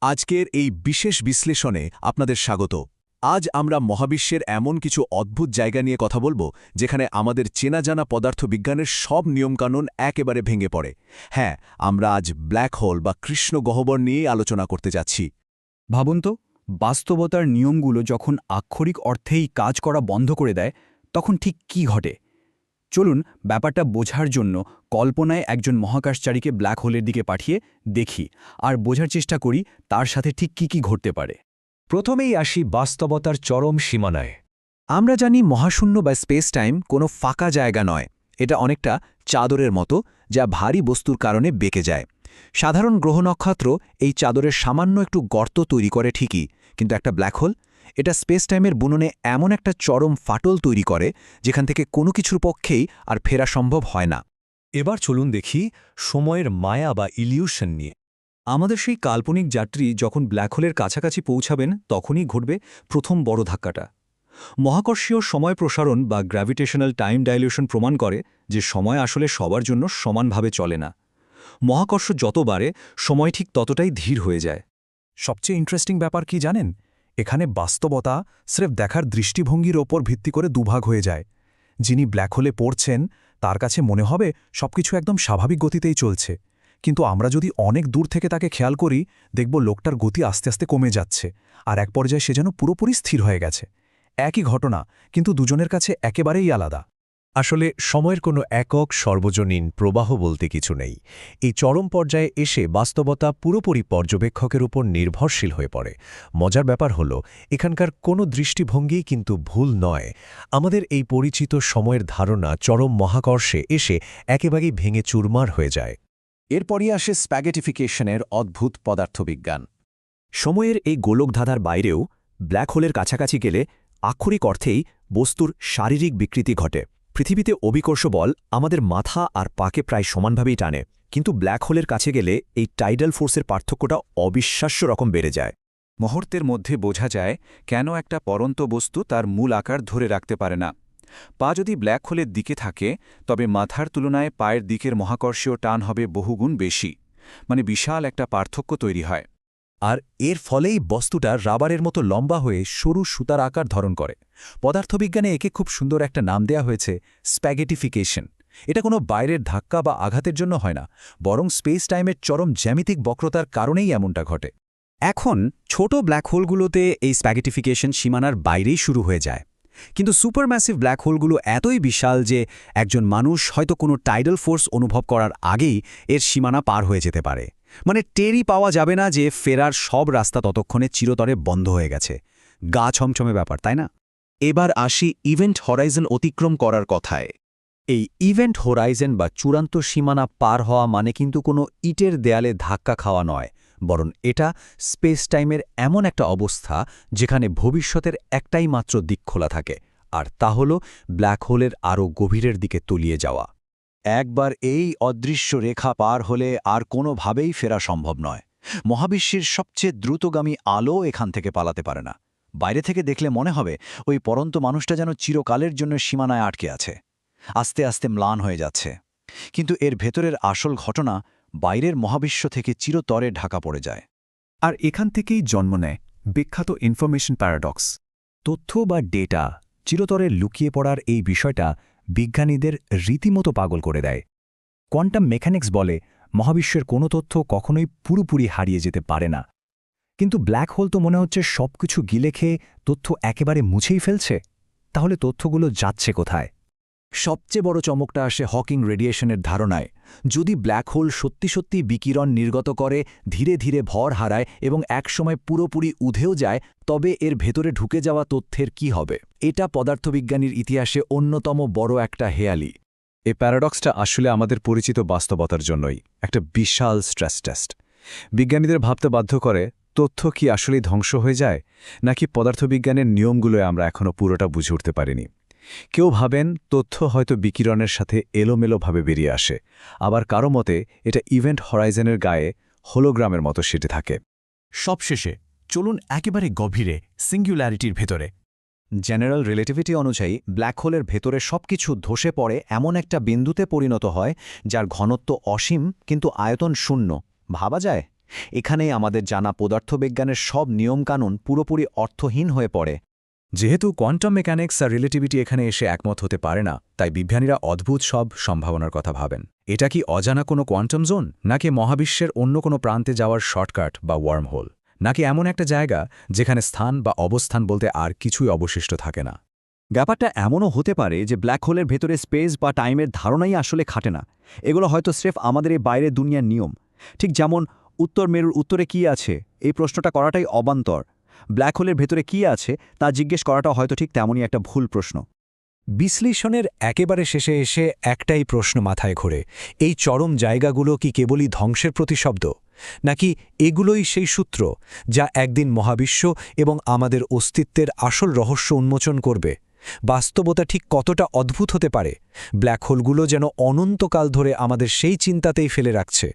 আজকের এই বিশেষ বিশ্লেষণে আপনাদের স্বাগত। আজ আমরা মহাবিশ্বের এমন কিছু অদ্ভুত জায়গা নিয়ে কথা বলবো যেখানে আমাদের চেনা জানা পদার্থবিজ্ঞানের সব নিয়মকানুন একেবারে ভেঙে পড়ে। হ্যাঁ, আমরা আজ ব্ল্যাক হোল বা কৃষ্ণ গহ্বর নিয়েই আলোচনা করতে যাচ্ছি। ভাবুন তো, বাস্তবতার নিয়মগুলো যখন আক্ষরিক অর্থেই কাজ করা বন্ধ করে দেয় তখন ঠিক কি ঘটে। চলুন ব্যাপারটা বোঝার জন্য কল্পনায় একজন মহাকাশচারীকে ব্ল্যাক হোলের দিকে পাঠিয়ে দেখি আর বোঝার চেষ্টা করি তার সাথে ঠিক কি ঘটতে পারে। প্রথমেই আসি বাস্তবতার চরম সীমানায়। আমরা জানি মহাশূন্য বা স্পেস টাইম কোনো ফাঁকা জায়গা নয়, এটা অনেকটা চাদরের মতো যা ভারী বস্তুর কারণে বেঁকে যায়। সাধারণ গ্রহ নক্ষত্র এই চাদরের সামান্য একটু গর্ত তৈরি করে ঠিকই, কিন্তু একটা ব্ল্যাক হোল এটা স্পেস টাইমের বুননে এমন একটা চরম ফাটল তৈরি করে যেখান থেকে কোনো কিছুর পক্ষেই আর ফেরা সম্ভব হয় না। এবার চলুন দেখি সময়ের মায়া বা ইলিউশন নিয়ে। আমাদের সেই কাল্পনিক যাত্রী যখন ব্ল্যাক হোলের কাছাকাছি পৌঁছাবেন তখনই ঘটবে প্রথম বড় ধাক্কাটা। মহাকর্ষীয় সময় প্রসারণ বা গ্র্যাভিটেশনাল টাইম ডাইলিউশন প্রমাণ করে যে সময় আসলে সবার জন্য সমানভাবে চলে না। মহাকর্ষ যত বাড়ে সময় ঠিক ততটাই ধীর হয়ে যায়। সবচেয়ে ইন্টারেস্টিং ব্যাপার কি জানেন, এখানে বাস্তবতা স্রেফ দেখার দৃষ্টিভঙ্গির ওপর ভিত্তি করে দুভাগ হয়ে যায়। যিনি ব্ল্যাক হোলে পড়ছেন তার কাছে মনে হবে সবকিছু একদম স্বাভাবিক গতিতেই চলছে, কিন্তু আমরা যদি অনেক দূর থেকে তাকে খেয়াল করি দেখব লোকটার গতি আস্তে আস্তে কমে যাচ্ছে, আর এক পর্যায়ে সে যেন পুরোপুরি স্থির হয়ে গেছে। একই ঘটনা, কিন্তু দুজনের কাছে একেবারেই আলাদা। আসলে সময়ের কোনো একক সর্বজনীন প্রবাহ বলতে কিছু নেই। এই চরম পর্যায়ে এসে বাস্তবতা পুরোপুরি পর্যবেক্ষকের উপর নির্ভরশীল হয়ে পড়ে। মজার ব্যাপার হল, এখানকার কোনো দৃষ্টিভঙ্গিই কিন্তু ভুল নয়। আমাদের এই পরিচিত সময়ের ধারণা চরম মহাকর্ষে এসে একেবারেই ভেঙে চুরমার হয়ে যায়। এরপরই আসে স্প্যাগেটিফিকেশনের অদ্ভুত পদার্থবিজ্ঞান। সময়ের এই গোলকধাঁধার বাইরেও ব্ল্যাক হোলের কাছাকাছি গেলে আক্ষরিক অর্থেই বস্তুর শারীরিক বিকৃতি ঘটে। পৃথিবীতে অভিকর্ষ বল আমাদের মাথা আর পাকে প্রায় সমানভাবেই টানে, কিন্তু ব্ল্যাক হোলের কাছে গেলে এই টাইডাল ফোর্সের পার্থক্যটা অবিশ্বাস্য রকম বেড়ে যায়। মুহূর্তের মধ্যে বোঝা যায় কেন একটা পরন্ত বস্তু তার মূল আকার ধরে রাখতে পারে না। পা যদি ব্ল্যাক হোলের দিকে থাকে তবে মাথার তুলনায় পায়ের দিকের মহাকর্ষীয় টান হবে বহুগুণ বেশি, মানে বিশাল একটা পার্থক্য তৈরি হয়। আর এর ফলেই বস্তুটা রাবারের মতো লম্বা হয়ে সরু সুতার আকার ধারণ করে। পদার্থবিজ্ঞানে একে খুব সুন্দর একটা নাম দেয়া হয়েছে, স্প্যাগেটিফিকেশন। এটা কোনো বাইরের ধাক্কা বা আঘাতের জন্য হয় না, বরং স্পেস টাইমের চরম জ্যামিতিক বক্রতার কারণেই এমনটা ঘটে। এখন ছোট ব্ল্যাক হোলগুলোতে এই স্প্যাগেটিফিকেশন সীমানার বাইরেই শুরু হয়ে যায়, কিন্তু সুপারম্যাসিভ ব্ল্যাক হোলগুলো এতই বিশাল যে একজন মানুষ হয়তো কোনো টাইডাল ফোর্স অনুভব করার আগেই এর সীমানা পার হয়ে যেতে পারে। মানে টেরই পাওয়া যাবে না যে ফেরার সব রাস্তা ততক্ষণে চিরতরে বন্ধ হয়ে গেছে। গা ছমছমে ব্যাপার, তাই না? এবার আসি ইভেন্ট হরাইজন অতিক্রম করার কথায়। এই ইভেন্ট হোরাইজন বা চূড়ান্ত সীমানা পার হওয়া মানে কিন্তু কোনো ইটের দেয়ালে ধাক্কা খাওয়া নয়, বরং এটা স্পেস টাইমের এমন একটা অবস্থা যেখানে ভবিষ্যতের একটাই মাত্র দিক খোলা থাকে, আর তা হল ব্ল্যাক হোলের আরও গভীরের দিকে তলিয়ে যাওয়া। একবার এই অদৃশ্য রেখা পার হলে আর কোনোভাবেই ফেরা সম্ভব নয়। মহাবিশ্বের সবচেয়ে দ্রুতগামী আলো এখান থেকে পালাতে পারে না। বাইরে থেকে দেখলে মনে হবে ওই পরন্ত মানুষটা যেন চিরকালের জন্য সীমানায় আটকে আছে, আস্তে আস্তে ম্লান হয়ে যাচ্ছে। কিন্তু এর ভেতরের আসল ঘটনা বাইরের মহাবিশ্ব থেকে চিরতরে ঢাকা পড়ে যায়। আর এখান থেকেই জন্ম নেয় বিখ্যাত ইনফরমেশন প্যারাডক্স। তথ্য বা ডেটা চিরতরে লুকিয়ে পড়ার এই বিষয়টা বিজ্ঞানীদের রীতিমতো পাগল করে দেয়। কোয়ান্টাম মেকানিক্স বলে মহাবিশ্বের কোনো তথ্য কখনোই পুরোপুরি হারিয়ে যেতে পারে না, কিন্তু ব্ল্যাক হোল তো মনে হচ্ছে সবকিছু গিলে খেয়ে তথ্য একেবারে মুছেই ফেলছে। তাহলে তথ্যগুলো যাচ্ছে কোথায়? সবচেয়ে বড় চমকটা আসে হকিং রেডিয়েশনের ধারণায়। যদি ব্ল্যাক হোল সত্যি সত্যি বিকিরণ নির্গত করে, ধীরে ধীরে ভর হারায় এবং একসময় পুরোপুরি উধেও যায়, তবে এর ভেতরে ঢুকে যাওয়া তথ্যের কি হবে? এটা পদার্থবিজ্ঞানীর ইতিহাসে অন্যতম বড় একটা হেয়ালি। এই প্যারাডক্সটা আসলে আমাদের পরিচিত বাস্তবতার জন্যই একটা বিশাল স্ট্রেস টেস্ট। বিজ্ঞানীদের ভাবতে বাধ্য করে, তথ্য কি আসলেই ধ্বংস হয়ে যায়, নাকি পদার্থবিজ্ঞানের নিয়মগুলোয় আমরা এখনও পুরোটা বুঝে উঠতে পারিনি। কেউ ভাবেন তথ্য হয়তো বিকিরণের সাথে এলোমেলোভাবে বেরিয়ে আসে, আবার কারো মতে এটা ইভেন্ট হরাইজনের গায়ে হোলোগ্রামের মতো সেটে থাকে। সবশেষে চলুন একেবারে গভীরে, সিঙ্গুলারিটির ভেতরে। জেনারেল রিলেটিভিটি অনুযায়ী ব্ল্যাক হোলের ভেতরে সবকিছু ধসে পড়ে এমন একটা বিন্দুতে পরিণত হয় যার ঘনত্ব অসীম কিন্তু আয়তন শূন্য। ভাবা যায় এখানেই আমাদের জানা পদার্থবিজ্ঞানের সব নিয়মকানুন পুরোপুরি অর্থহীন হয়ে পড়ে। যেহেতু কোয়ান্টাম মেকানিক্স আর রিলেটিভিটি এখানে এসে একমত হতে পারে না, তাই বিজ্ঞানীরা অদ্ভুত সব সম্ভাবনার কথা ভাবেন। এটা কি অজানা কোনো কোয়ান্টাম জোন, নাকি মহাবিশ্বের অন্য কোনো প্রান্তে যাওয়ার শর্টকাট বা ওয়ার্ম হোল, নাকি এমন একটা জায়গা যেখানে স্থান বা অবস্থান বলতে আর কিছুই অবশিষ্ট থাকে না? ব্যাপারটা এমনও হতে পারে যে ব্ল্যাক হোলের ভেতরে স্পেস বা টাইমের ধারণাই আসলে খাটে না। এগুলো হয়তো স্রেফ আমাদের এই বাইরের দুনিয়ার নিয়ম। ঠিক যেমন উত্তর মেরুর উত্তরে কি আছে এই প্রশ্নটা করাটাই অবান্তর, ব্ল্যাক হোলের ভেতরে কি আছে তা জিজ্ঞেস করাটা হয়তো ঠিক তেমনই একটা ভুল প্রশ্ন। বিশ্লেষণের একেবারে শেষে এসে একটাই প্রশ্ন মাথায় ঘোরে, এই চরম জায়গাগুলো কি কেবলই ধ্বংসের প্রতিশব্দ, নাকি এগুলোই সেই সূত্র যা একদিন মহাবিশ্ব এবং আমাদের অস্তিত্বের আসল রহস্য উন্মোচন করবে? বাস্তবতা ঠিক কতটা অদ্ভুত হতে পারে? ব্ল্যাক হোলগুলো যেন অনন্তকাল ধরে আমাদের সেই চিন্তাতেই ফেলে রাখছে।